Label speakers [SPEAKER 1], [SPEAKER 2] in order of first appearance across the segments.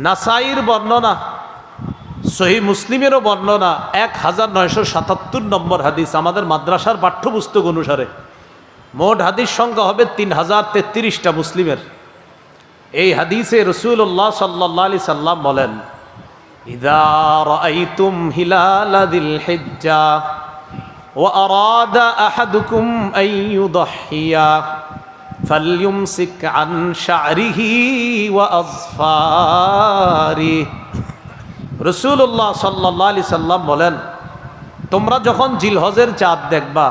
[SPEAKER 1] নাসাইর বর্ণনা, সহিহ মুসলিমেরও বর্ণনা 1977 নম্বর হাদিস। আমাদের মাদ্রাসার পাঠ্যপুস্তক অনুসারে মোট হাদিস সংখ্যা হবে 3033টা মুসলিমের। এই হাদিসে রাসূলুল্লাহ সাল্লাল্লাহু আলাইহি সাল্লাম বলেন, ইযা রাআইতুম হিলালা যিল হিজ্জা ওয়া আরাদা আহাদুকুম আন ইউদহিয়া ফালইউমসিক আন শা'রিহি ওয়া আযফারিহি। রাসূলুল্লাহ সাল্লাল্লাহু আলাইহি সাল্লাম বলেন, তোমরা যখন জিলহজের চাঁদ দেখবা,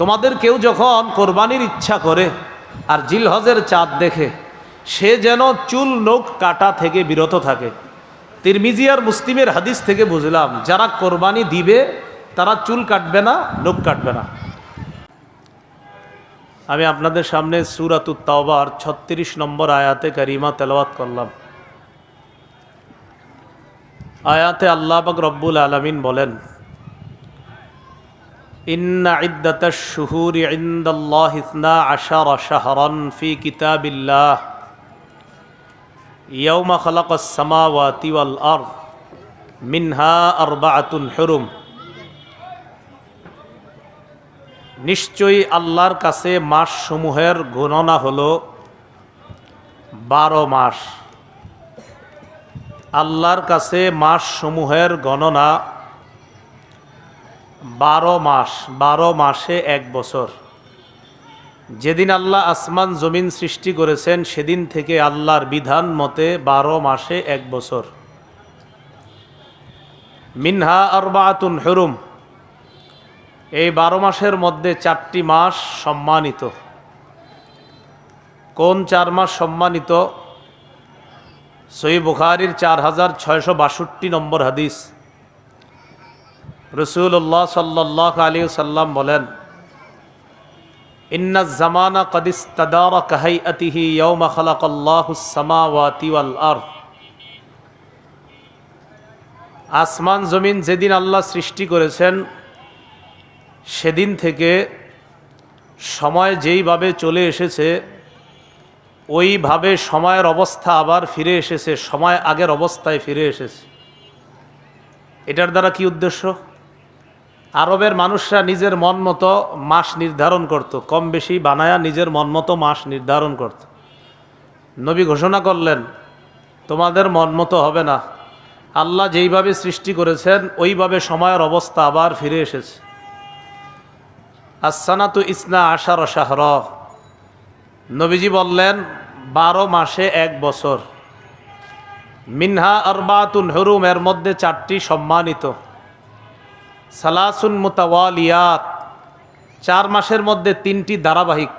[SPEAKER 1] তোমাদের কেউ যখন কোরবানির ইচ্ছা করে আর জিলহজের চাঁদ দেখে, সে যেন চুল নখ কাটা থেকে বিরত থাকে। তিরমিজি আর মুসলিমের হাদিস থেকে বুঝলাম, যারা কোরবানি দিবে তারা চুল কাটবে না, নখ কাটবে না। আমি আপনাদের সামনে সূরাতুত তাওবার 36 নম্বর আয়াতে কারিমা তেলাওয়াত করলাম। আয়াতে আল্লাহ পাক রব্বুল আলামিন বলেন, ইন্না ইদ্দাতাশ শুহুরি ইনদাল্লাহি 12 শাহরান ফি কিতাবিল্লাহ ইয়াওমা খালাকাস সামাওয়াতি ওয়াল আরদ মিনহা আরবাআতুন হুরুম। নিশ্চয়ই আল্লাহর কাছে মাস সমূহের গণনা হলো 12 মাস। আল্লাহর কাছে মাস সমূহের গণনা 12 মাস। 12 মাসে 1 বছর। যেদিন আল্লাহ আসমান জমিন সৃষ্টি করেছেন, সেদিন থেকে আল্লাহর বিধান মতে 12 মাসে 1 বছর। মিনহা আরবাআতুন হুরুম। এই 12 মাসের মধ্যে 4টি মাস সম্মানিত। কোন 4 মাস সম্মানিত? সহিহ বুখারীর 4662 নম্বর হাদিস। রাসূলুল্লাহ সাল্লাল্লাহু আলাইহি ওয়াসাল্লাম বলেন, ইন্নাজ জামানা ক্বাদ ইসতাদারা কাহাইআতিহি ইয়াওমা খালাকাল্লাহুস সামাওয়াতি ওয়াল আরদ। আসমান জমিন যেদিন আল্লাহ সৃষ্টি করেছেন, সেদিন থেকে সময় যেইভাবে চলে এসেছে, ওইভাবে সময়ের অবস্থা আবার ফিরে এসেছে, সময় আগের অবস্থায় ফিরে এসেছে। এটার দ্বারা কি উদ্দেশ্য? আরবের মানুষরা নিজের মন মতো মাস নির্ধারণ করত, কম বেশি বানায়া নিজের মন মতো মাস নির্ধারণ করত। নবী ঘোষণা করলেন, তোমাদের মন মতো হবে না, আল্লাহ যেইভাবে সৃষ্টি করেছেন ওইভাবে সময়ের অবস্থা আবার ফিরে এসেছে। আসসানাতু 12 শাহরা। নবীজি বললেন, 12 মাসে 1 বছর। মিনহা আরবাতুন হুরুম, এর মধ্যে 4টি সম্মানিত। সালাসুন মুতাওয়ালিয়াত, 4 মাসের মধ্যে 3টি ধারাবাহিক।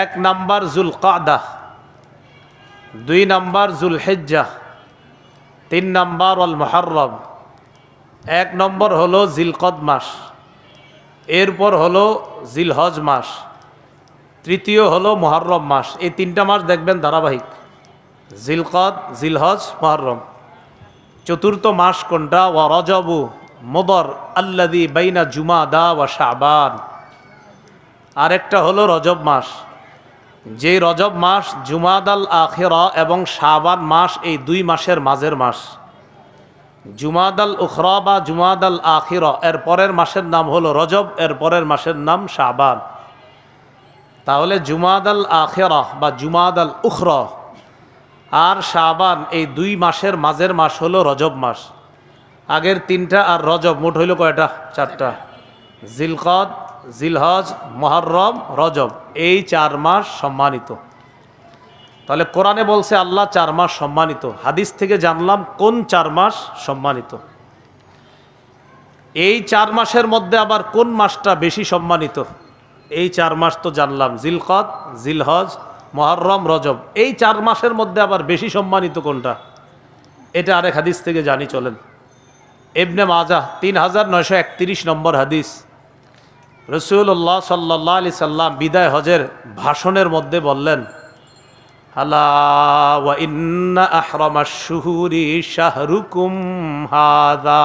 [SPEAKER 1] 1 নাম্বার যুলকাদা, 2 নাম্বার যুলহিজ্জাহ, 3 নাম্বার আল মুহররম। 1 নম্বর হলো জিলকদ মাস, এরপর হলো জিলহজ মাস, তৃতীয় হলো মুহররম মাস। এই 3টা মাস দেখবেন ধারাবাহিক, জিলকদ, জিলহজ, মুহররম। চতুর্থ মাস কোনটা? ওয়া রজবু মুদর আল্লাযী বাইনা জুমাদা ওয়া শাবান। আরেকটা হলো রজব মাস, যে রজব মাস জুমাদাল আখিরা এবং শাবান মাস, এই 2 মাসের মাঝের মাস। জুমাদাল উখরা বা জুমাদাল আখিরা, এর পরের মাসের নাম হলো রজব, এর পরের মাসের নাম শাবান। তাহলে জুমাদাল আখিরা বা জুমাদাল উখরা আর শাবান, এই 2 মাসের মাঝের মাস হলো রজব মাস। আগের 3টা আর রজব, মোট হইল কয়টা? 4টা। জিলকদ, জিলহজ, মুহররম, রজব, এই 4 মাস সম্মানিত। তাহলে কোরআনে বলছে আল্লাহ 4 মাস সম্মানিত। হাদিস থেকে জানলাম কোন 4 মাস সম্মানিত। এই 4 মাসের মধ্যে আবার কোন মাসটা বেশি সম্মানিত? এই 4 মাস তো জানলাম, জিলকদ, জিলহজ, মুহররম, রজব। এই 4 মাসের মধ্যে আবার বেশি সম্মানিত কোনটা? এটা আরেক হাদিস থেকে জানি, চলেন। ইবনে মাজাহ 3931 নম্বর হাদিস। রাসূলুল্লাহ সাল্লাল্লাহু আলাইহি সাল্লাম বিদায় হজের ভাষণের মধ্যে বললেন, আলা ওয়া ইন্না আহরামাশ শুহুরি শাহরুকুম হাযা।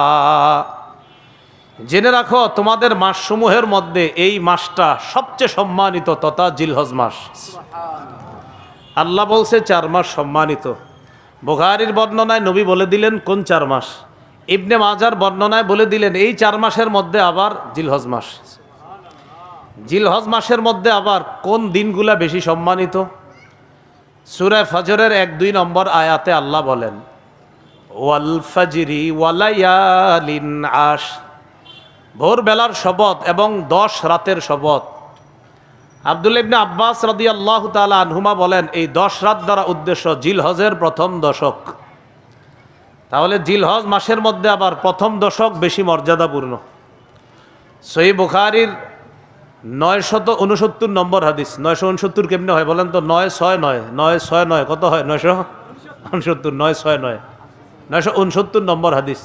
[SPEAKER 1] জেনে রাখো, তোমাদের মাসসমূহের মধ্যে এই মাসটা সবচেয়ে সম্মানিত তথা জিলহজ মাস। আল্লাহ বলছে 4 মাস সম্মানিত। বুখারীর বর্ণনায় নবী বলে দিলেন কোন 4 মাস, ইবনে মাজার বর্ণনায় বলে দিলেন এই 4 মাসের মধ্যে আবার জিলহজ মাস। জিলহজ মাসের মধ্যে আবার কোন দিনগুলা বেশি সম্মানিত? সূরা ফজরের 1-2 নম্বর আয়াতে আল্লাহ বলেন ওয়াল ফাজরি ওয়ালায়ালিন আশ, ভোরবেলার শপথ এবং 10 রাতের শপথ। আব্দুল্লাহ ইবনে আব্বাস রাদিয়াল্লাহু তাআলা আনহুমা বলেন এই 10 রাত দ্বারা উদ্দেশ্য জিলহজের প্রথম দশক। তাহলে জিলহজ মাসের মধ্যে আবার প্রথম দশক বেশি মর্যাদাপূর্ণ। সহিহ বুখারীর 969 নম্বর হাদিস। 969 কেমনে হয় বলেন তো? 969 কত হয়? 969 969 নম্বর হাদিস।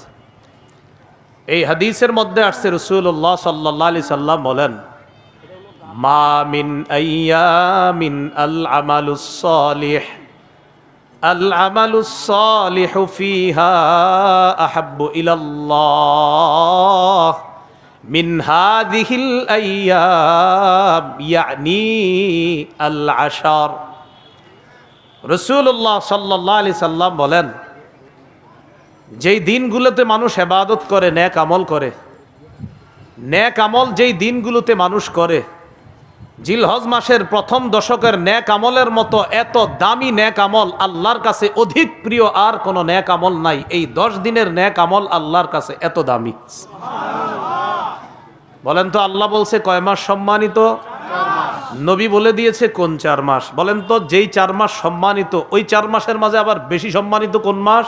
[SPEAKER 1] এই হাদিসের মধ্যে আসছে রাসূলুল্লাহ সাল্লাল্লাহু আলাইহি সাল্লাম বলেন মা মিন আইয়ামিন আল আমালুস সালিহু ফিহা আহাব্বু ইলাল্লাহ মিন হাযিহিল আইয়াম ইয়ানি আল আশার। রাসূলুল্লাহ সাল্লাল্লাহু আলাইহি সাল্লাম বলেন যেই দিনগুলোতে মানুষ ইবাদত করে, নেক আমল করে, নেক আমল যেই দিনগুলোতে মানুষ করে, জিলহজ মাসের প্রথম দশকের নেক আমলের মতো এত দামি নেক আমল আল্লাহর কাছে অধিক প্রিয় আর কোনো নেক আমল নাই। এই 10 দিনের নেক আমল আল্লাহর কাছে এত দামি। বলেন তো আল্লাহ বলছে কয় মাস সম্মানিত? নবী বলে দিয়েছে কোন 4 মাস। বলেন তো যেই 4 মাস সম্মানিত ওই 4 মাসের মাঝে আবার বেশি সম্মানিত কোন মাস?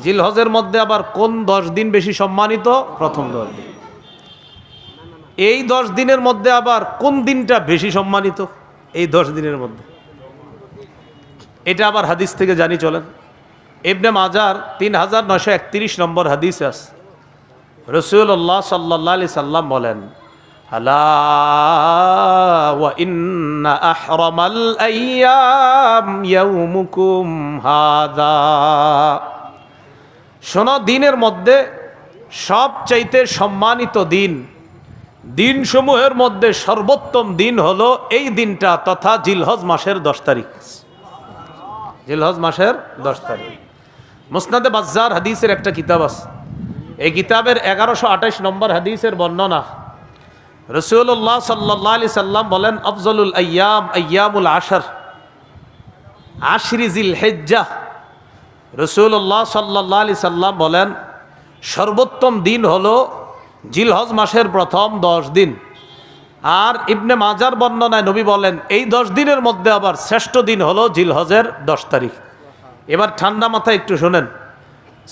[SPEAKER 1] জিলহজের মধ্যে আবার কোন 10 দিন বেশি সম্মানিত? প্রথম 10 দিন। এই 10 দিনের মধ্যে আবার কোন দিনটা বেশি সম্মানিত? এই 10 দিনের মধ্যে। এটা আবার হাদিস থেকে জানি চলেন। ইবনে মাজার 3931 নম্বর হাদিস আছে। রাসূলুল্লাহ সাল্লাল্লাহু আলাইহি সাল্লাম বলেন আলা ওয়া ইন্না আহরামাল আইয়াম ইয়াউমুকুম হাযা, শোনো দিনের মধ্যে সবচাইতে সম্মানিত দিন, দিনসমূহের মধ্যে সর্বোত্তম দিন হলো এই দিনটা তথা জিলহজ মাসের 10 তারিখ। জিলহজ মাসের 10 তারিখ। মুসনাদে বাজ্জার হাদিসের একটা কিতাব আছে। এই কিতাবের 1128 নম্বর হাদিসের বর্ণনা। রাসূলুল্লাহ সাল্লাল্লাহু আলাইহি সাল্লাম বলেন আফজলুল আইয়াম আইয়ামুল আশর আশরি জিলহিজ্জাহ। রাসূলুল্লাহ সাল্লাল্লাহু আলাইহি সাল্লাম বলেন সর্বোত্তম দিন হলো জিলহজ মাসের প্রথম 10 দিন। আর ইবনে মাজার বর্ণনায় নবী বলেন এই 10 দিনের মধ্যে আবার শ্রেষ্ঠ দিন হলো জিলহজের 10 তারিখ। এবার ঠান্ডা মাথায় একটু শোনেন।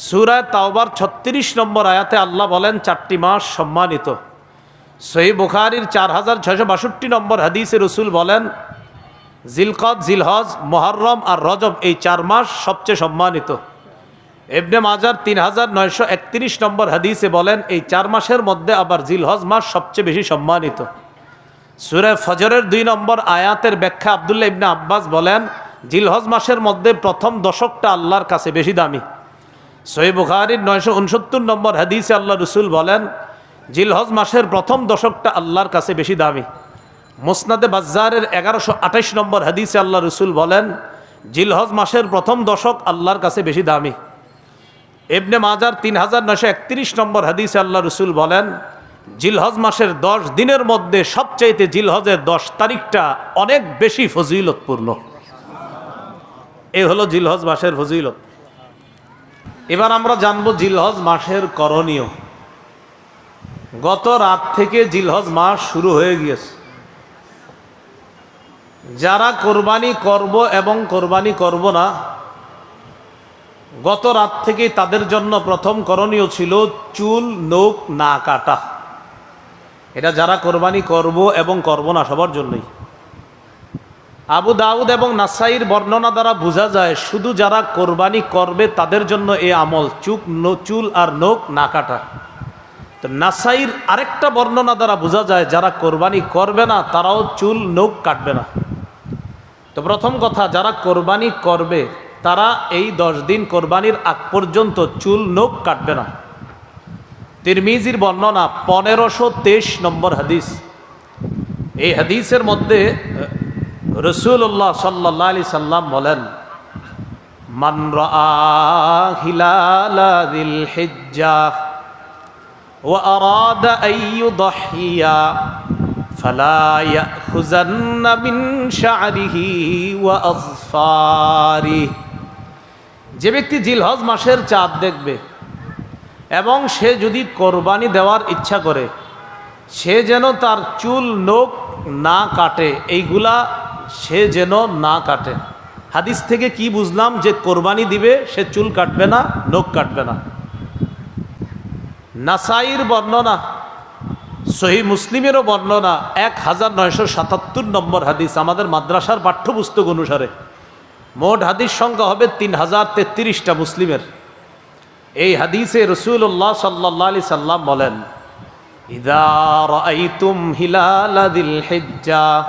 [SPEAKER 1] সূরা তাওবার 36 নম্বর আয়াতে আল্লাহ বলেন 4টি মাস সম্মানিত। সহিহ বুখারীর 4662 নম্বর হাদিসে রাসূল বলেন জিলকদ, জিলহজ, মুহররম আর রজব এই 4 মাস সবচেয়ে সম্মানিত। ইবনে মাজার 3931 নম্বর হাদিসে বলেন এই 4 মাসের মধ্যে আবার জিলহজ মাস সবচেয়ে বেশি সম্মানিত। সূরা ফজরের 2 নম্বর আয়াতের ব্যাখ্যা আব্দুল্লাহ ইবনে আব্বাস বলেন জিলহজ মাসের মধ্যে প্রথম দশকটা আল্লাহর কাছে বেশি দামি। সহিহ বুখারীর 969 নম্বর হাদিসে আল্লাহ রাসূল বলেন জিলহজ মাসের প্রথম দশকটা আল্লাহর কাছে বেশি দামি। মুসনাদে বাজ্জারের 1128 নম্বর হাদিসে আল্লাহ রাসূল বলেন জিলহজ মাসের প্রথম দশক আল্লাহর কাছে বেশি দামি। ইবনে মাজার 3931 নম্বর হাদিসে আল্লাহ রাসূল বলেন জিলহজ মাসের 10 দিনের মধ্যে সবচাইতে জিলহজের 10 তারিখটা অনেক বেশি ফজিলতপূর্ণ। এই হলো জিলহজ মাসের ফজিলত। এবার আমরা জানবো জিলহজ মাসের করণীয়। গত রাত থেকে জিলহজ মাস শুরু হয়ে গিয়েছে। যারা কোরবানি করব এবং কোরবানি করব না, গত রাত থেকে তাদের জন্য প্রথম করণীয় ছিল চুল নখ না কাটা। এটা যারা কোরবানি করব এবং করব না সবার জন্যই। আবু দাউদ এবং নাসাইর বর্ণনা দ্বারা বোঝা যায় শুধু যারা কোরবানি করবে তাদের জন্য এই আমল চুল আর নখ না কাটা। তো নাসাইর আরেকটা বর্ণনা দ্বারা বোঝা যায় যারা কোরবানি করবে না তারাও চুল নখ কাটবে না। তো প্রথম কথা যারা কোরবানি করবে তারা এই 10 দিন কোরবানির আগ পর্যন্ত চুল নখ কাটবে না। তিরমিজির বর্ণনা 1523 নম্বর হাদিস। এই হাদিসের মধ্যে রাসূলুল্লাহ সাল্লাল্লাহু আলাইহি সাল্লাম বলেন মান রাআ হিলালা যিল হিজ্জাহ ওয়া আরাদা আন ইউদহিয়া ফালা ইয়াখুযান্না মিন শা'রিহি ওয়া আযফারিহি। যে ব্যক্তি জিলহজ মাসের চাঁদ দেখবে এবং সে যদি কোরবানি দেওয়ার ইচ্ছা করে, সে যেন তার চুল নখ না কাটে, এইগুলা সে যেন না কাটে। হাদিস থেকে কি বুঝলাম? যে কোরবানি দিবে সে চুল কাটবে না, নখ কাটবে না। নাসাইর বর্ণনা, সহিহ মুসলিমেরও বর্ণনা 1977 নম্বর হাদিস, আমাদের মাদ্রাসার পাঠ্যপুস্তক অনুসারে মোট হাদিস সংখ্যা হবে 3033টা মুসলিমের। এই হাদিসে রাসূলুল্লাহ সাল্লাল্লাহু আলাইহি সাল্লাম বলেন, ইযা রাআইতুম হিলালা যিল হিজ্জাহ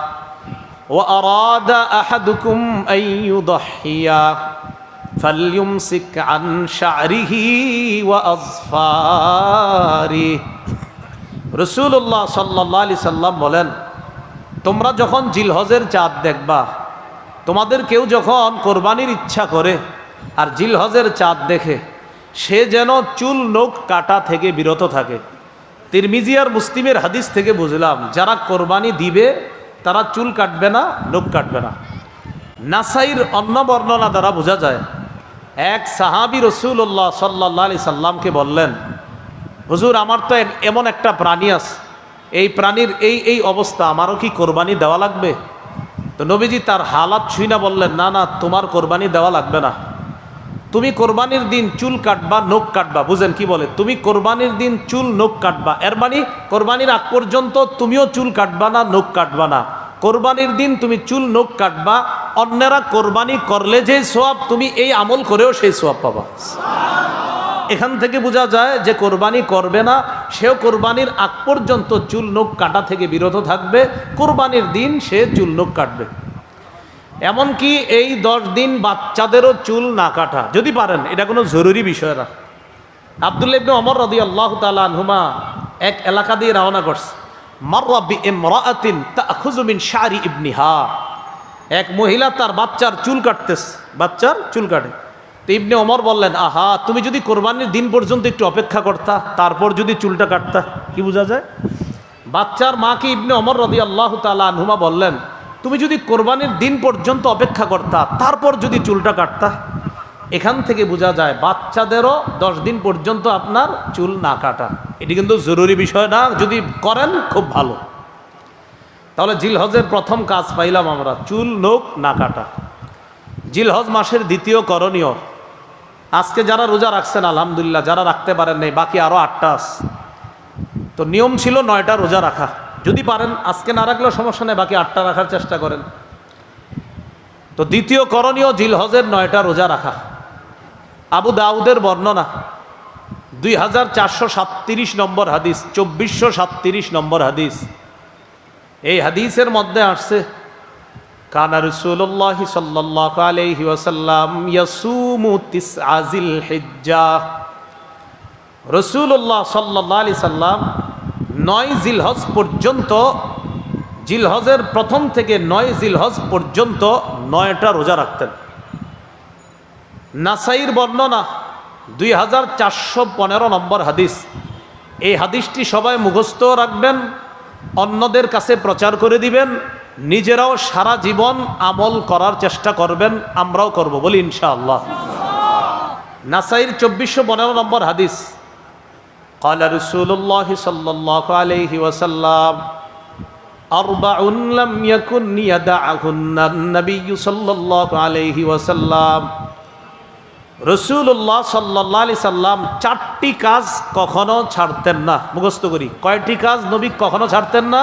[SPEAKER 1] ওয়া আরাদা আহাদুকুম আন ইউদহিয়া ফালইউমসিক আন শা'রিহি ওয়া আযফারিহি। রাসূলুল্লাহ সাল্লাল্লাহু আলাইহি সাল্লাম বলেন, তোমরা যখন জিলহজের চাঁদ দেখবা, তোমাদের কেউ যখন কোরবানির ইচ্ছা করে আর জিলহজের চাঁদ দেখে, সে যেন চুল নখ কাটা থেকে বিরত থাকে। তিরমিজি আর মুসলিমের হাদিস থেকে বুঝলাম যারা কোরবানি দিবে তারা চুল কাটবে না, নখ কাটবে না। নাসাইর অন্য বর্ণনা দ্বারা বোঝা যায়, এক সাহাবী রাসূলুল্লাহ সাল্লাল্লাহু আলাইহি সাল্লামকে বললেন, হুজুর আমার তো এমন একটা প্রাণী আছে, এই প্রাণীর এই অবস্থা, আমারও কি কোরবানি দেওয়া লাগবে? তো নবীজি তার হালাত ছুঁই না বললেন, না না, তোমার কোরবানি দেওয়া লাগবে না। তুমি কোরবানির দিন চুল কাটবা, নখ কাটবা। বুঝেন কি বলে? তুমি কোরবানির দিন চুল নখ কাটবা, এর মানে কোরবানির আগ পর্যন্ত তুমিও চুল কাটবা না, নখ কাটবা না। কোরবানির দিন তুমি চুল নখ কাটবা, অন্যেরা কোরবানি করলে যে সওয়াব, তুমি এই আমল করেও সেই সওয়াব পাবা। এখান থেকে বোঝা যায় যে কোরবানি করবে না সেও কোরবানির আগ পর্যন্ত চুল নখ কাটা থেকে বিরত থাকবে, কোরবানির দিন সে চুল নখ কাটবে। এমনকি এই 10 দিন বাচ্চাদেরও চুল না কাটা যদি পারেন, এটা কোনো জরুরি বিষয় না। আব্দুল্লাহ ইবনে ওমর রাদিয়াল্লাহু তাআলা আনহুমা এক এলাকা দিয়ে রওনা করছে। মাররা বিইমরাআতিন তাখুযু মিন শা'রি ইবনিহা। এক মহিলা তার বাচ্চার চুল কাটতেছে, বাচ্চার চুল কাটে। তো ইবনে ওমর বললেন, আহা, তুমি যদি কোরবানির দিন পর্যন্ত একটু অপেক্ষা করতা, তারপর যদি চুলটা কাটতা। কি বোঝা যায়? বাচ্চার মাকে ইবনে ওমর রাদিয়াল্লাহু তাআলা আনহুমা বললেন, তুমি যদি কোরবানির দিন পর্যন্ত অপেক্ষা করতা, তারপর যদি চুলটা কাটতা। এখান থেকে বোঝা যায় বাচ্চাদেরও 10 দিন পর্যন্ত আপনার চুল না কাটা, এটি কিন্তু জরুরি বিষয় না, যদি করেন খুব ভালো। তাহলে জিলহজের প্রথম কাজ পাইলাম আমরা, চুল নখ না কাটা। জিলহজ মাসের দ্বিতীয় করণীয়, আজকে যারা রোজা রাখছেন আলহামদুলিল্লাহ, যারা রাখতে পারেন নাই বাকি আরও 8টা আছে। তো নিয়ম ছিল 9টা রোজা রাখা, যদি পারেন আজকে না রাখলেও সমস্যা নেই, বাকি 8টা রাখার চেষ্টা করেন। তো দ্বিতীয় করণীয় জিলহজের 9টা রোজা রাখা। আবু দাউদের বর্ণনা 2437 নম্বর হাদিস, 2437 নম্বর হাদিস। এই হাদিসের মধ্যে আসছে, কানা রাসূলুল্লাহ সাল্লাল্লাহু আলাইহি ওয়াসাল্লাম ইয়াসুমু তিসআ যিল হিজ্জাহ। রাসূলুল্লাহ সাল্লাল্লাহু আলাইহি সাল্লাম 9 জিলহজ পর্যন্ত, জিলহজের প্রথম থেকে 9 জিলহজ পর্যন্ত 9টা রোজা রাখতেন। নাসাইর বর্ণনা 2415 নম্বর হাদিস। এই হাদিসটি সবাই মুখস্থ রাখবেন, অন্যদের কাছে প্রচার করে দিবেন, নিজেরাও সারা জীবন আমল করার চেষ্টা করবেন, আমরাও করব, বলি ইনশাআল্লাহ। নাসাইর 2415 নম্বর হাদিস, قال رسول الله صلى الله عليه وسلم أربع لم يكن يدعهن النبي صلى الله عليه وسلم। রাসূলুল্লাহ সাল্লাল্লাহু আলাইহি সাল্লাম 4টি কাজ কখনো ছাড়তেন না। মুখস্থ করি, কয়টি কাজ নবী কখনো ছাড়তেন না?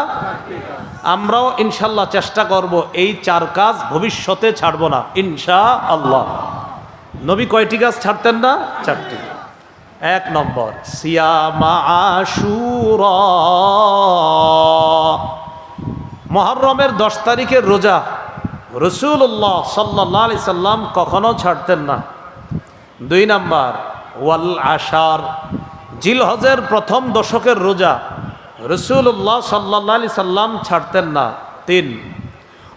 [SPEAKER 1] আমরাও ইনশাআল্লাহ চেষ্টা করব এই 4 কাজ ভবিষ্যতে ছাড়ব না ইনশাআল্লাহ। নবী কয়টি কাজ ছাড়তেন না? 4টি। 1 নম্বর, সিয়ামা আশুরা। মুহররমের 10 তারিখের রোজা রাসূলুল্লাহ সাল্লাল্লাহু আলাইহি সাল্লাম কখনো ছাড়তেন না। 2 নম্বর, ওয়াল আশার, জিলহজের প্রথম দশকের রোজা রাসূলুল্লাহ সাল্লাল্লাহু আলাইহি সাল্লাম ছাড়তেন না। 3,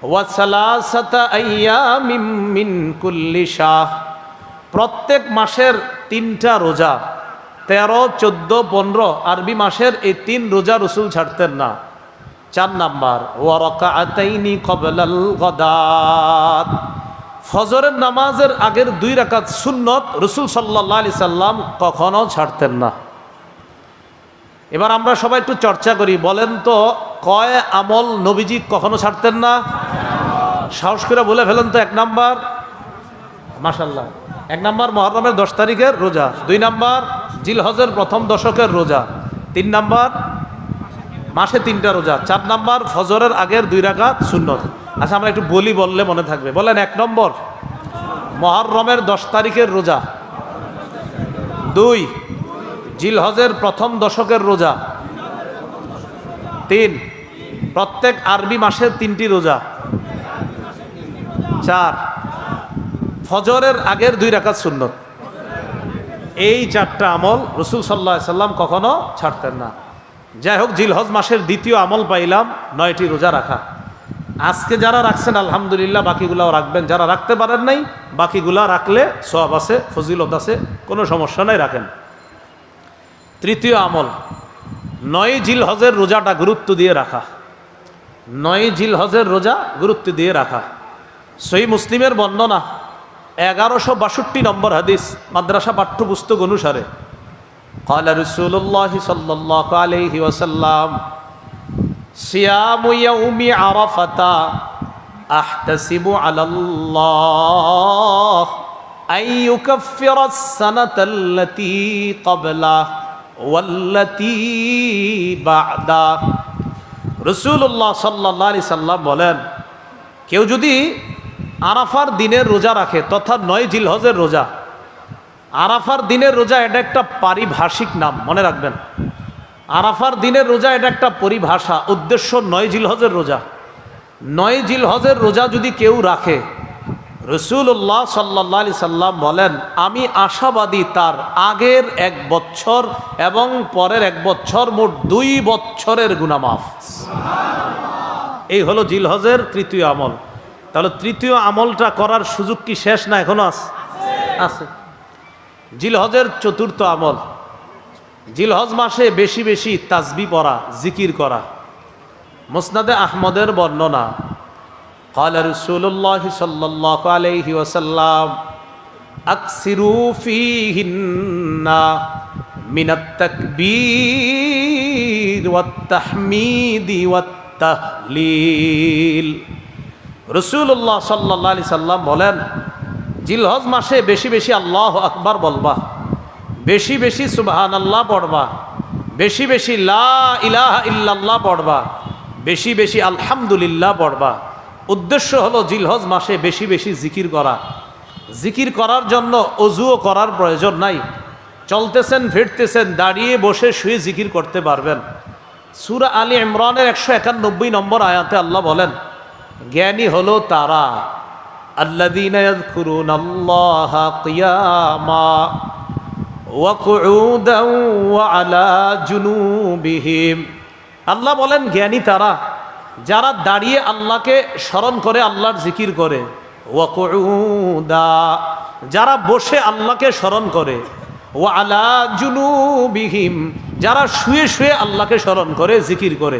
[SPEAKER 1] ওয়া সালাসাতা আইয়ামিন মিন কুল্লি শাহ, প্রত্যেক মাসের 3টা রোজা, 13, 14, 15 আরবি মাসের এই 3 রোজা রসুল ছাড়তেন না। 4 নাম্বার ওয়া রাকাআতাইনি ক্বাবলাল গাদাত, ফজরের নামাজের আগের 2 রাকাত সুন্নত রসুল সাল্লাল্লাহু আলাইহি সাল্লাম কখনো ছাড়তেন না। এবার আমরা সবাই একটু চর্চা করি, বলেন তো কয় আমল নবীজি কখনো ছাড়তেন না? সাহস করে বলে ফেলেন তো। 1 নাম্বার, মাশাআল্লাহ, 1 নাম্বার মুহররমের 10 তারিখের রোজা, 2 নাম্বার জিলহজের প্রথম দশকের রোজা, 3 নাম্বার মাসে 3টা রোজা, 4 নাম্বার ফজরের আগের 2 রাকাত সুন্নত। আচ্ছা আমরা একটু বললে মনে থাকবে। বলেন 1 নম্বর মুহররমের 10 তারিখের রোজা, 2 জিলহজের প্রথম দশকের রোজা, 3 প্রত্যেক আরবি মাসের 3টি রোজা, 4 ফজরের আগের 2 রাকাত সুন্নত। এই 4টা আমল রসুল সাল্লাল্লাহু আলাইহি সাল্লাম কখনো ছাড়তেন না। যাই হোক, জিলহজ মাসের দ্বিতীয় আমল পাইলাম 9টি রোজা রাখা। আজকে যারা রাখছেন আলহামদুলিল্লাহ, বাকিগুলাও রাখবেন। যারা রাখতে পারেন নাই, বাকিগুলা রাখলে সওয়াব আছে, ফজিলত আছে, কোনো সমস্যা নাই, রাখেন। তৃতীয় আমল 9 জিলহজের রোজাটা গুরুত্ব দিয়ে রাখা। 9 জিলহজের রোজা গুরুত্ব দিয়ে রাখা। সহিহ মুসলিমের বর্ণনা 1162 নম্বর হাদিস, মাদ্রাসা পাঠ্যপুস্তক অনুসারে। قال رسول الله صلى الله عليه وسلم صيام يوم عرفة أحتسب على الله أن يكفر السنة التي قبله والتي بعده। রাসূলুল্লাহ সাল্লাল্লাহু আলাইহি সাল্লাম বলেন, কেউ যদি আরাফার দিনের রোজা রাখে, তথা 9 জিলহজের রোজা। আরাফার দিনের রোজা এটা একটা পারিভাষিক নাম, মনে রাখবেন। আরাফার দিনের রোজা এটা একটা পরিভাষা, উদ্দেশ্য 9 জিলহজের রোজা। 9 জিলহজের রোজা যদি কেউ রাখে, রাসূলুল্লাহ সাল্লাল্লাহু আলাইহি সাল্লাম বলেন, আমি আশাবাদী তার আগের 1 বছর এবং পরের 1 বছর, মোট 2 বছরের গুনাহ মাফ। এই হলো জিলহজের তৃতীয় আমল। তাহলে তৃতীয় আমলটা করার সুযোগ কি শেষ না এখনো আছে? জিলহজের চতুর্থ আমল, জিলহজ মাসে বেশি বেশি তাসবিহ পড়া, জিকির করা। মুসনাদে আহমদের বর্ণনা, قال رسول الله صلى الله عليه وسلم أكثروا فيهن من التكبير والتحميد والتهليل। রাসূলুল্লাহ সাল্লাল্লাহু আলাইহি সাল্লাম বলেন, জিলহজ মাসে বেশি বেশি আল্লাহু আকবার বলবা, বেশি বেশি সুবহানাল্লাহ পড়বা, বেশি বেশি লা ইলাহা ইল্লাল্লাহ পড়বা, বেশি বেশি আলহামদুলিল্লাহ পড়বা। উদ্দেশ্য হলো জিলহজ মাসে বেশি বেশি জিকির করা। জিকির করার জন্য অজুও করার প্রয়োজন নাই। চলতেছেন, ফিরতেছেন, দাঁড়িয়ে বসে শুয়ে জিকির করতে পারবেন। সূরা আলী ইমরানের 191 নম্বর আয়াতে আল্লাহ বলেন, জ্ঞানী হলো তারা আল্লাযীনা ইয়াযকুরুনাল্লাহা কিয়ামা ওয়া কুউদান ওয়া আলা জুনুবিহিম। আল্লাহ বলেন, জ্ঞানী তারা যারা দাঁড়িয়ে আল্লাহকে স্মরণ করে, আল্লাহর জিকির করে। ওয়া কুউদা, যারা বসে আল্লাহকে স্মরণ করে। ওয়া আলা জুনুবিহিম, যারা শুয়ে শুয়ে আল্লাহকে স্মরণ করে, জিকির করে।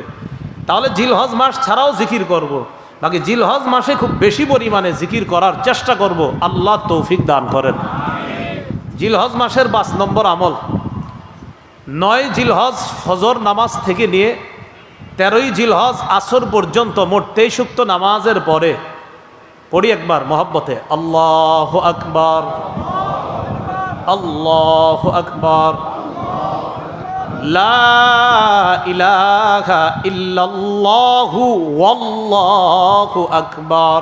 [SPEAKER 1] তাহলে জিলহজ মাস ছাড়াও জিকির করব। বাকি জিলহজ মাসে খুব বেশি পরিমাণে জিকির করার চেষ্টা করব। আল্লাহ তৌফিক দান করেন। জিলহজ মাসের 5 নম্বর আমল, 9 জিলহজ ফজর নামাজ থেকে নিয়ে 13ই জিলহজ আসর পর্যন্ত মোট 23 ওয়াক্ত নামাজের পরে পড়ি একবার মহব্বতে, আল্লাহু আকবার, আল্লাহু আকবার, লা ইলাহা ইল্লাল্লাহু ওয়াল্লাহু আকবার।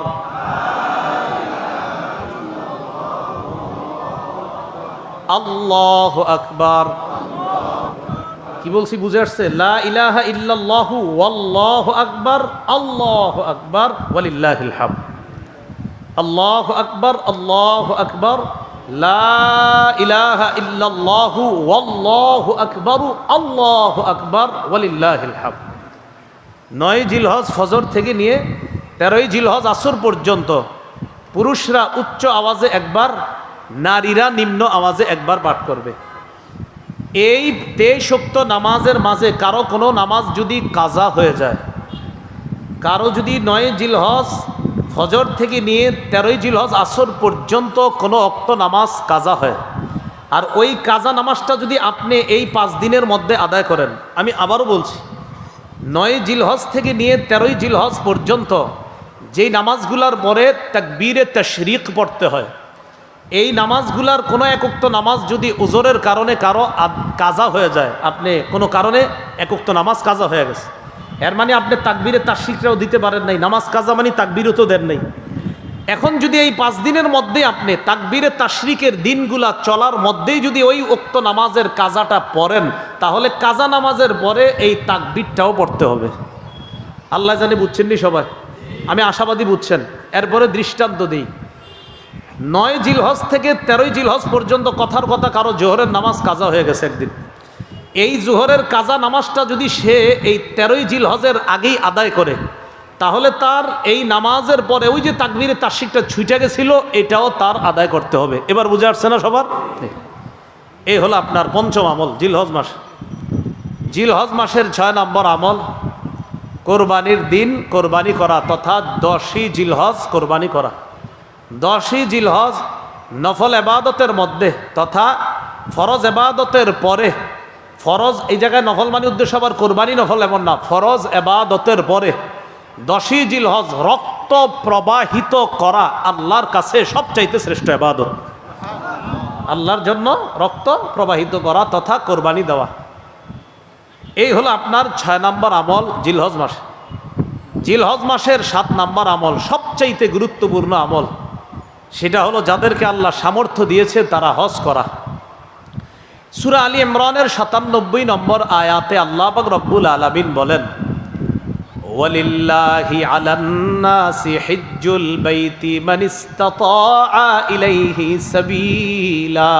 [SPEAKER 1] আল্লাহু আকবার। কি বলছি বুঝে আসছে? লা ইলাহা ইল্লাল্লাহু ওয়াল্লাহু আকবার, আল্লাহু আকবার ওয়ালিল্লাহিল হামদ। আল্লাহু আকবার, আল্লাহু আকবার, লা ইলাহা ইল্লাল্লাহু ওয়াল্লাহু আকবার, আল্লাহু আকবার ওয়ালিল্লাহিল হামদ। 9 জিলহজ ফজর থেকে নিয়ে 13ই জিলহজ আসর পর্যন্ত পুরুষরা উচ্চ আওয়াজে একবার, নারীরা নিম্ন আওয়াজে একবার পাঠ করবে। এই 23 ওয়াক্ত নামাজের মাঝে কারো কোনো নামাজ যদি কাজা হয়ে যায়, কারো যদি 9 জিলহজ ফজর থেকে নিয়ে 13 জিলহজ আসর পর্যন্ত কোনো ওয়াক্ত নামাজ কাজা হয়, আর ওই কাজা নামাজটা যদি আপনি এই 5 দিনের মধ্যে আদায় করেন, আমি আবারও বলছি 9 জিলহজ থেকে নিয়ে 13 জিলহজ পর্যন্ত যেই নামাজগুলার পরে তাকবীরে তাশরিক পড়তে হয়, এই নামাজগুলার কোনো এক ওয়াক্ত নামাজ যদি উজরের কারণে কারো কাজা হয়ে যায়, আপনি কোনো কারণে এক ওয়াক্ত নামাজ কাজা হয়ে গেছে, এর মানে আপনি তাকবীরে তাশরিকটাও দিতে পারেন নাই, নামাজ কাজা মানে তাকবীরও তো দেন নাই। এখন যদি এই 5 দিনের মধ্যে আপনি তাকবীরে তাশরিকের দিনগুলা চলার মধ্যেই যদি ওই উক্ত নামাজের কাজাটা পড়েন, তাহলে কাজা নামাজের পরে এই তাকবীরটাও পড়তে হবে। আল্লাহ জানে বুঝছেন নি সবাই? আমি আশাবাদী বুঝছেন। এরপরে দৃষ্টান্ত দিই, 9 জিলহজ থেকে 13 জিলহজ পর্যন্ত কথার কথা কারো জোহরের নামাজ কাজা হয়ে গেছে একদিন, এই জোহরের কাজা নামাজটা যদি সে এই 13 জিলহজের আগেই আদায় করে, তাহলে তার এই নামাজের পরে ওই যে তাকবীরে তাশরিকটা ছুটে গেছিল, এটাও তার আদায় করতে হবে। এবার বুঝে আসছে না সবার? এই হলো আপনার পঞ্চম আমল, জিলহজ মাস। জিলহজ মাসের 6 নম্বর আমল কোরবানির দিন কোরবানি করা, তথা 10ই জিলহজ কোরবানি করা। 10ই জিলহজ নফল এবাদতের মধ্যে তথা ফরজ এবাদতের পরে, ফরজ এই জায়গায় নফল মানে উদ্দেশ্য আবার কোরবানি নফল এমন না, ফরজ এবাদতের পরে 10ই জিলহজ রক্ত প্রবাহিত করা আল্লাহর কাছে সবচাইতে শ্রেষ্ঠ ইবাদত। আল্লাহর জন্য রক্ত প্রবাহিত করা তথা কোরবানি দেওয়া, এই হলো আপনার 6 নম্বর আমল জিলহজ মাস। জিলহজ মাসের 7 নম্বর আমল সবচাইতে গুরুত্বপূর্ণ আমল, সেটা হলো যাদেরকে আল্লাহ সামর্থ্য দিয়েছে তারা হজ করা। সূরা আলী ইমরানের 97 নম্বর আয়াতে আল্লাহ পাক রব্বুল আলামিন বলেন, ওয়ালিল্লাহি আলান নাসি হিজ্জুল বাইতি মান ইসতাতা ইলাইহি সাবিলা।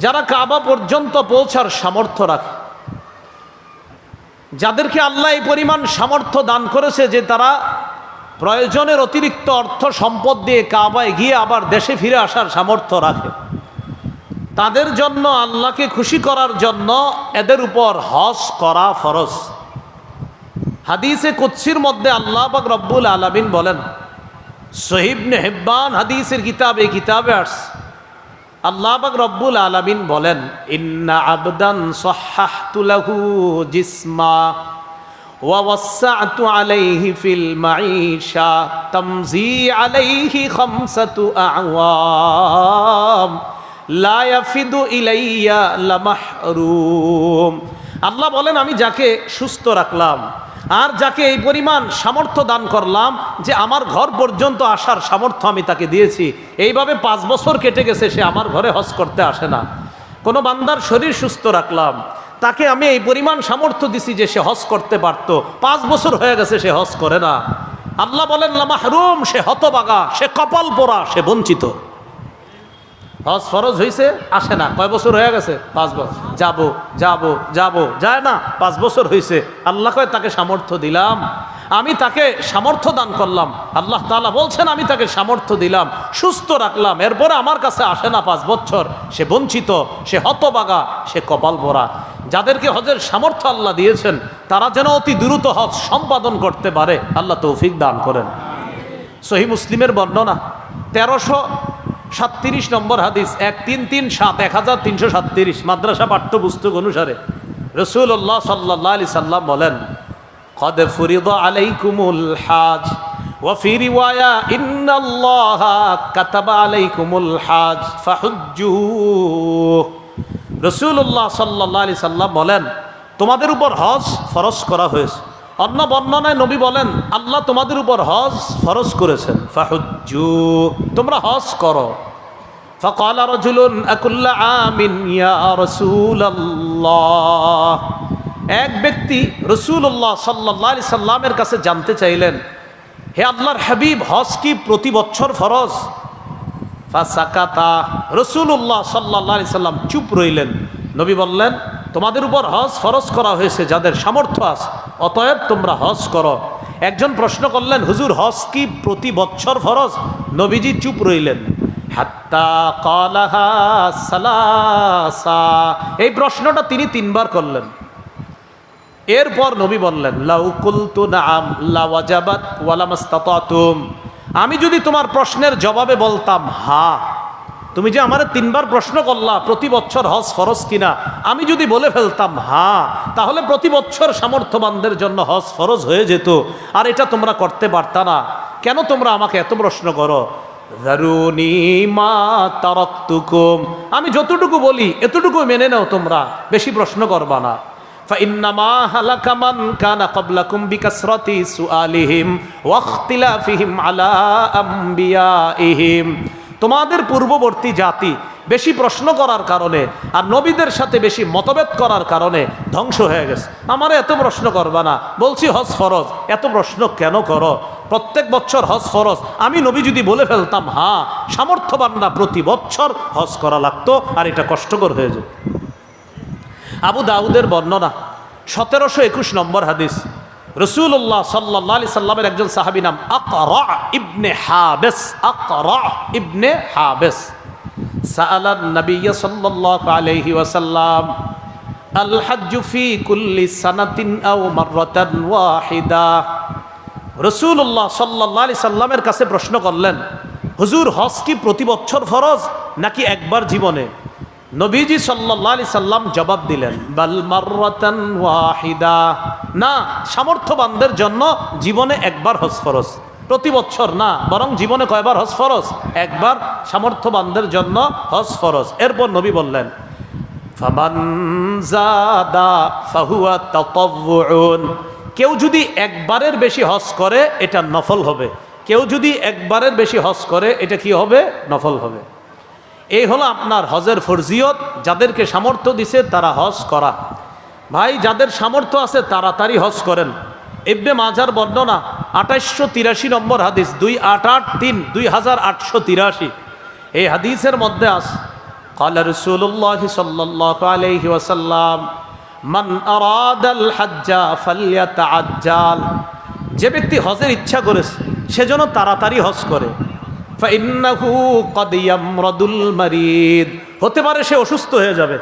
[SPEAKER 1] যারা কাবা পর্যন্ত পৌঁছার সামর্থ্য রাখে, যাদেরকে আল্লাহ এই পরিমাণ সামর্থ্য দান করেছে যে তারা প্রয়োজনের অতিরিক্ত অর্থ সম্পদ দিয়ে কাবায় গিয়ে আবার দেশে ফিরে আসার সামর্থ্য রাখে, তাদের জন্য আল্লাহকে খুশি করার জন্য এদের উপর হজ করা ফরজ। হাদিসে কুদসির মধ্যে আল্লাহ পাক রব্বুল আলামিন বলেন, সহিহ ইবনে হিব্বান হাদিসের কিতাবে আসছে, আল্লাহ পাক রব্বুল আলামিন বলেন, ইন্না আবদান সাহহাহতু লাহু জিসমা ওয়া ওয়াসসা'তু আলাইহি ফিল মাঈশা তামজি আলাইহি খামসাতু আ'ওয়াম লা ইয়াফিদু ইলাইয়া লামাহরুম। আল্লাহ বলেন, আমি যাকে সুস্থ রাখলাম আর যাকে এই পরিমাণ সামর্থ্য দান করলাম যে আমার ঘর পর্যন্ত আসার সামর্থ্য আমি তাকে দিয়েছি, এইভাবে 5 বছর কেটে গেছে সে আমার ঘরে হজ করতে আসে না। কোনো বান্দার শরীর সুস্থ রাখলাম, তাকে আমি এই পরিমাণ সামর্থ্য দিছি যে সে হজ করতে পারতো, 5 বছর হয়ে গেছে সে হজ করে না। আল্লাহ বলেন লামাহরুম, সে হতবাগা, সে কপাল পোড়া, সে বঞ্চিত। হজ ফরজ হয়েছে, আসে না, কয় বছর হয়ে গেছে? 5 বছর। যাবো যায় না, 5 বছর হয়েছে। আল্লাহ কয় তাকে সামর্থ্য দিলাম, আমি তাকে সামর্থ্য দান করলাম। আল্লাহ তাআলা বলছেন আমি তাকে সামর্থ্য দিলাম, সুস্থ রাখলাম, এরপরে আমার কাছে আসে না 5 বছর, সে বঞ্চিত, সে হতবাগা, সে কপাল পোড়া। যাদেরকে হজের সামর্থ্য আল্লাহ দিয়েছেন তারা যেন অতি দ্রুত হজ সম্পাদন করতে পারে, আল্লাহ তৌফিক দান করেন। সহিহ মুসলিমের বর্ণনা 1337 নম্বর হাদিস, 1337 মাদ্রাসা পাঠ্যপুস্তক অনুসারে রাসূলুল্লাহ সাল্লাল্লাহু আলাইহি সাল্লাম বলেন, قد فرض عليكم الحاج وفي رواية إن الله كتب عليكم الحاج فحجوا। রাসূলুল্লাহ সাল্লাল্লাহু আলাইহি সাল্লাম বলেন, তোমাদের উপর হজ ফরজ করা হয়েছে। অন্য বর্ণনায় নবী বলেন, আল্লাহ তোমাদের উপর হজ ফরজ করেছেন। ফাহুজ্জু, তোমরা হজ করো। ফাকালা রাজুলুন আকুল্লা আমিন ইয়া রাসূলুল্লাহ। এক ব্যক্তি রাসূলুল্লাহ সাল্লাল্লাহু আলাইহি সাল্লামের কাছে জানতে চাইলেন, হে আল্লাহর হাবিব, হজ কি প্রতি বছর ফরজ? ফাসাকাতা, রাসূলুল্লাহ সাল্লাল্লাহু আলাইহি সাল্লাম চুপ রইলেন। নবী বললেন, তোমাদের উপর হজ ফরজ করা হয়েছে যাদের সামর্থ্য আছে, অতএব তোমরা হজ করো। একজন প্রশ্ন করলেন, হুজুর হজ কি প্রতি বছর ফরজ? নবীজি চুপ রইলেন। হাত্তা ক্বালাহা সালাসা, এই প্রশ্নটা তিনি 3 বার করলেন। এরপর নবী বললেন, লাউ কুলতু নাআম লাওয়াজাবাত ওয়ালামাস্তাতাতুম, আমি যদি তোমার প্রশ্নের জবাবে বলতাম হ্যাঁ, তুমি যে আমারে 3 বার প্রশ্ন করলা প্রতি বছর হজ ফরজ কিনা, আমি যদি বলে ফেলতাম হ্যাঁ, তাহলে প্রতি বছর সামর্থ্যবানদের জন্য হজ ফরজ হয়ে যেত, আর এটা তোমরা করতে পারতা না। কেন তোমরা আমাকে এত প্রশ্ন করো? যারুনি মা তারাকতুকুম, আমি যতটুকু বলি এতটুকু মেনে নাও, তোমরা বেশি প্রশ্ন করবা না। فإنما هلك من كان قبلكم بكثرة سؤالهم واختلافهم على أنبيائهم, তোমাদের পূর্ববর্তী জাতি বেশি প্রশ্ন করার কারণে আর নবীদের সাথে বেশি মতভেদ করার কারণে ধ্বংস হয়ে গেছে। আমার এত প্রশ্ন করবা না, বলছি হজ ফরজ, এত প্রশ্ন কেন করো? প্রত্যেক বছর হজ ফরজ, আমি নবী যদি বলে ফেলতাম হ্যাঁ, সামর্থ্যবানরা প্রতি বছর হজ করা লাগতো, আর এটা কষ্টকর হয়ে যেত। আবু দাউদের বর্ণনা 1721 নম্বর হাদিস, রাসূলুল্লাহ সাল্লাল্লাহু আলাইহি সাল্লামের একজন সাহাবী নাম আকরা ইবনে হাবিস, আকরা ইবনে হাবিস সাআলান নবী সাল্লাল্লাহু আলাইহি ওয়াসাল্লাম আল হজ্জ ফি কুল্লি সানাতিন আও মাররাতান ওয়াহিদা। রাসূলুল্লাহ সাল্লাল্লাহু আলাইহি সাল্লামের কাছে প্রশ্ন করলেন, হুজুর হজ কি প্রতি বছর ফরজ নাকি একবার জীবনে? নবীজি সাল্লাল্লাহু আলাইহি সাল্লাম জবাব দিলেন, বাল মাররাতান ওয়াহিদা, না, সামর্থ্যবানদের জন্য জীবনে একবার হজ ফরজ, প্রতি বছর না, বরং জীবনে কয়বার হজ ফরজ? একবার, সামর্থ্যবানদের জন্য হজ ফরজ। এরপর নবী বললেন, ফামান যাদা ফাহুয়া তাতাওউন, কেউ যদি একবারের বেশি হজ করে এটা নফল হবে, কেউ যদি একবারের বেশি হজ করে এটা কি হবে? নফল হবে। এই হলো আপনার হজের ফরজিয়ত। যাদেরকে সামর্থ্য দিছে তারা হজ করা। ভাই, যাদের সামর্থ্য আছে তাড়াতাড়ি হজ করেন। ইবনে মাজার বর্ণনা 2883 নম্বর হাদিস, 2883, এই হাদিসের মধ্যে আছে, ক্বালা রাসূলুল্লাহ সাল্লাল্লাহু আলাইহি ওয়াসাল্লাম মান আরাদাল হজ্জা ফালইয়াতাআজ্জাল, যে ব্যক্তি হজের ইচ্ছা করেছে সে যেন তাড়াতাড়ি হজ করে। ফাইন্নাহু ক্বাদ ইয়ামরাদুল মারিদ, হতে পারে সে অসুস্থ হয়ে যাবে,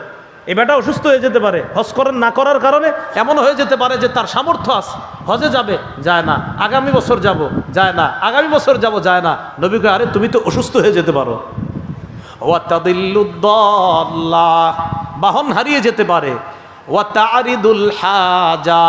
[SPEAKER 1] এ বেটা অসুস্থ হয়ে যেতে পারে, হজ করেন না করার কারণে এমন হয়ে যেতে পারে যে তার সামর্থ্য আছে, হজে যাবে, যায় না, আগামী বছর যাব, যায় না, আগামী বছর যাব, যায় না। নবী কয়, আরে তুমি তো অসুস্থ হয়ে যেতে পারো। ওয়া তাদিল্লুদ্দাল্লা, বাহন হারিয়ে যেতে পারে। ওয়া তারিদুল হাজা,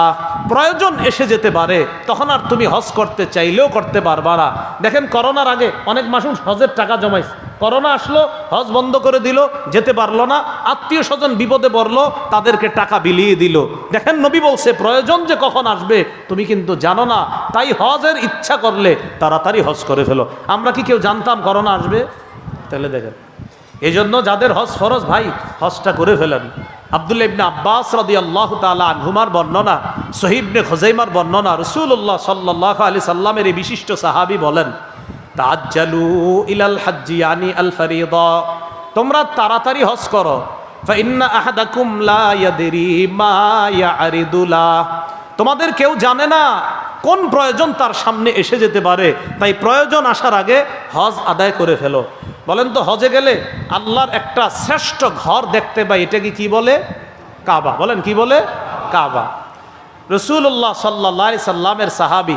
[SPEAKER 1] প্রয়োজন এসে যেতে পারে, তখন আর তুমি হজ করতে চাইলেও করতে পারবা না। দেখেন, করোনার আগে অনেক মানুষ হজের টাকা জমাইছে, করোনা আসলো, হজ বন্ধ করে দিল, যেতে পারলো না, আত্মীয় স্বজন বিপদে পড়লো, তাদেরকে টাকা বিলিয়ে দিল। দেখেন, নবী বলছে প্রয়োজন যে কখন আসবে তুমি কিন্তু জানো না, তাই হজের ইচ্ছা করলে তাড়াতাড়ি হজ করে ফেলো। আমরা কি কেউ জানতাম করোনা আসবে? তাহলে দেখেন, এই জন্য যাদের হজ ফরজ, ভাই হজটা করে ফেলেন। আব্দুল্লাহ ইবনে আব্বাস রাদিয়াল্লাহু তাআলা আনহুমার বর্ণনা, সহিহ ইবনে খুজাইমার বর্ণনা, রাসূলুল্লাহ সাল্লাল্লাহু আলাইহি সাল্লামের এই বিশিষ্ট সাহাবী বলেন, তাআজ্জালু ইলাল হজ্জি ইয়ানি আল ফরিদা, তোমরা তাড়াতাড়ি হজ করো। ফাইন্না আহাদাকুম লা ইয়াদরি মা ইয়ারিদু লা, তোমাদের কেউ জানে না কোন প্রয়োজন তার সামনে এসে যেতে পারে, তাই প্রয়োজন আসার আগে হজ আদায় করে ফেলো। বলেন তো, হজে গেলে আল্লাহর একটা শ্রেষ্ঠ ঘর দেখতে পাই, এটাকে কি বলে? কাবা। বলেন, কি বলে? কাবা। রাসূলুল্লাহ সাল্লাল্লাহু আলাইহি সাল্লামের সাহাবী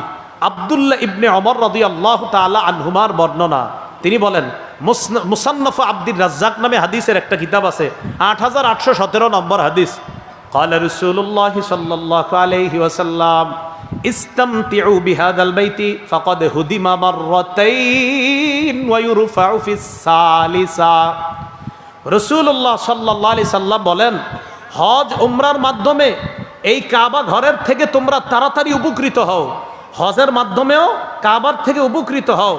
[SPEAKER 1] আব্দুল্লাহ ইবনে ওমর রাদিয়াল্লাহু তাআলা আনহুমার বর্ণনা, তিনি বলেন, মুসান্নাফ আব্দুর রাজ্জাক নামে হাদিসের একটা কিতাব আছে, 8817 নম্বর হাদিস, ক্বালা রাসূলুল্লাহ সাল্লাল্লাহু আলাইহি ওয়াসাল্লাম ইসতামতিউ বিহাদাল বাইতি ফাকাদ হুদিমা মাররাতাইন ওয়া ইউরফাউ ফিস সালিসা। রাসূলুল্লাহ সাল্লাল্লাহু আলাইহি সাল্লাম বলেন, হজ উমরার মাধ্যমে এই কাবা ঘরের থেকে তোমরা তাড়াতাড়ি উপকৃত হও, হজের মাধ্যমেও কাবার থেকে উপকৃত হও,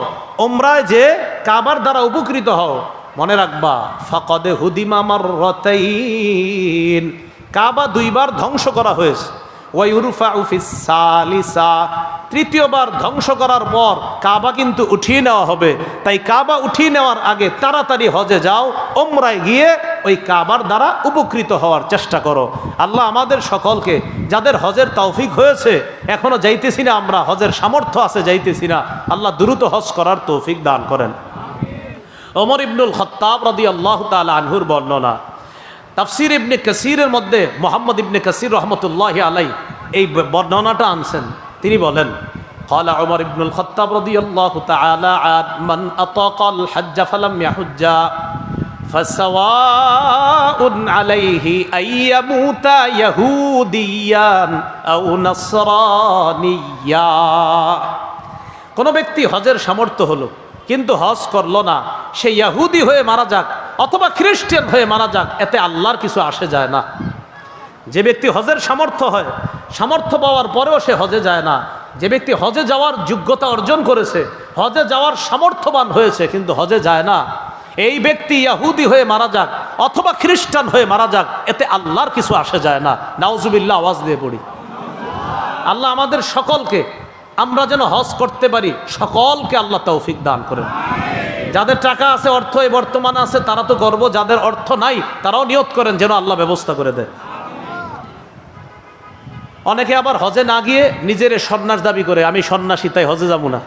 [SPEAKER 1] উমরায় যে কাবার দ্বারা উপকৃত হও। মনে রাখবা, ফাকাদ হুদিমা মাররাতাইন, কাবা 2 বার ধ্বংস করা হয়েছে, ওয়া ইউরফাউ ফিস সালিসা, 3য়বার ধ্বংস করার পর কাবা কিন্তু উঠিয়ে নেওয়া হবে। তাই কাবা উঠিয়ে নেওয়ার আগে তাড়াতাড়ি হজে যাও, উমরায় গিয়ে ওই কাবার দ্বারা উপকৃত হওয়ার চেষ্টা করো। আল্লাহ আমাদের সকলকে, যাদের হজের তৌফিক হয়েছে এখনো যাইতেছি না আমরা, হজের সামর্থ্য আছে যাইতেছি না, আল্লাহ দ্রুত হজ করার তৌফিক দান করেন। ওমর ইবনুল খাত্তাব রাদিয়াল্লাহু তাআলা আনহুর বর্ণনা, তাফসীর ইবনে কাসীরের মধ্যে মুহাম্মদ ইবনে কাসীর রাহমাতুল্লাহি আলাইহি এই বর্ণনাটা আনছেন। তিনি বলেন, قال عمر بن الخطاب رضي الله تعالى عنه من أطاق الحج فلم يحج فسواء عليه أن يموت يهوديا أو نصرانيا। কোন ব্যক্তি হজের সামর্থ্য হলো কিন্তু হজ করলো না, সে ইহুদি হয়ে মারা যাক অথবা খ্রিস্টান হয়ে মারা যাক, এতে আল্লাহর কিছু আসে যায় না। যে ব্যক্তি হজের সামর্থ্য হয়, সামর্থ্য পাওয়ার পরেও সে হজে যায় না, যে ব্যক্তি হজে যাওয়ার যোগ্যতা অর্জন করেছে, হজে যাওয়ার সামর্থ্যবান হয়েছে কিন্তু হজে যায় না, এই ব্যক্তি ইহুদি হয়ে মারা যাক অথবা খ্রিস্টান হয়ে মারা যাক, এতে আল্লাহর কিছু আসে যায় না। নাউজুবিল্লাহ, আওয়াজ দিয়ে পড়ি। আল্লাহ আমাদের সকলকে, আমরা যেন হজ করতে পারি, সকলকে আল্লাহ তৌফিক দান করেন। যাদের টাকা আছে, অর্থ এই বর্তমানে আছে, তারা তো করবো, যাদের অর্থ নাই তারাও নিয়ত করেন যেন আল্লাহ ব্যবস্থা করে দেয়। অনেকে আবার হজে না গিয়ে নিজের সন্ন্যাস দাবি করে, আমি সন্ন্যাসী তাই হজে যাবো না।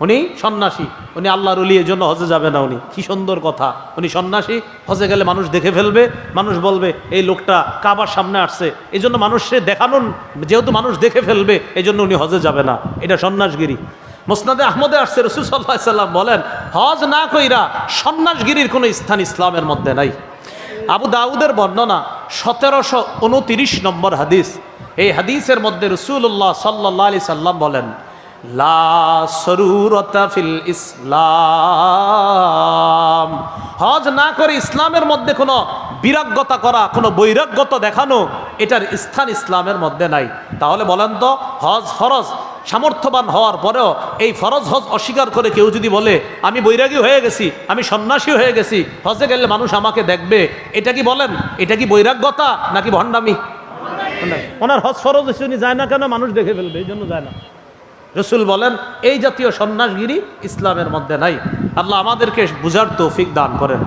[SPEAKER 1] উনি সন্ন্যাসী, উনি আল্লাহর ওলি, এই জন্য হজে যাবে না। উনি কি সুন্দর কথা, উনি সন্ন্যাসী, হজে গেলে মানুষ দেখে ফেলবে, মানুষ বলবে এই লোকটা কাবার সামনে আসছে, এই জন্য মানুষে দেখানোর, যেহেতু মানুষ দেখে ফেলবে এই জন্য উনি হজে যাবে না, এটা সন্ন্যাসগিরি। মুসনাদে আহমদে আসছে, রাসূল সাল্লাল্লাহু আলাইহি সাল্লাম বলেন, হজ না কইরা সন্ন্যাসগিরির কোনো স্থান ইসলামের মধ্যে নাই। আবু দাউদের বর্ণনা 1729 নম্বর হাদিস। এই হাদিসের মধ্যে রাসূলুল্লাহ সাল্লাল্লাহু আলাইহি সাল্লাম বলেন, লা সরুরতা ফিল ইসলাম, হজ না করে ইসলামের মধ্যে কোনো বিরাগ্যতা করা, কোনো বৈরাগ্যতা দেখানো, এটার স্থান ইসলামের মধ্যে নাই। তাহলে বলেন তো, হজ ফরজ, সামর্থ্যবান হওয়ার পরেও এই ফরজ হজ অস্বীকার করে কেউ যদি বলে আমি বৈরাগী হয়ে গেছি, আমি সন্ন্যাসী হয়ে গেছি, হজে গেলে মানুষ আমাকে দেখবে, এটা কি বলেন, এটা কি বৈরাগ্যতা নাকি ভণ্ডামি? ওনার হজ ফরজ হয়েছে, উনি যায় না কেন? মানুষ দেখে ফেলবে, এই জন্য যায় না। রাসূল বলেন এই জাতীয় সন্ন্যাসগিরি ইসলামের মধ্যে নাই। আল্লাহ আমাদেরকে বুঝার তৌফিক দান করেন।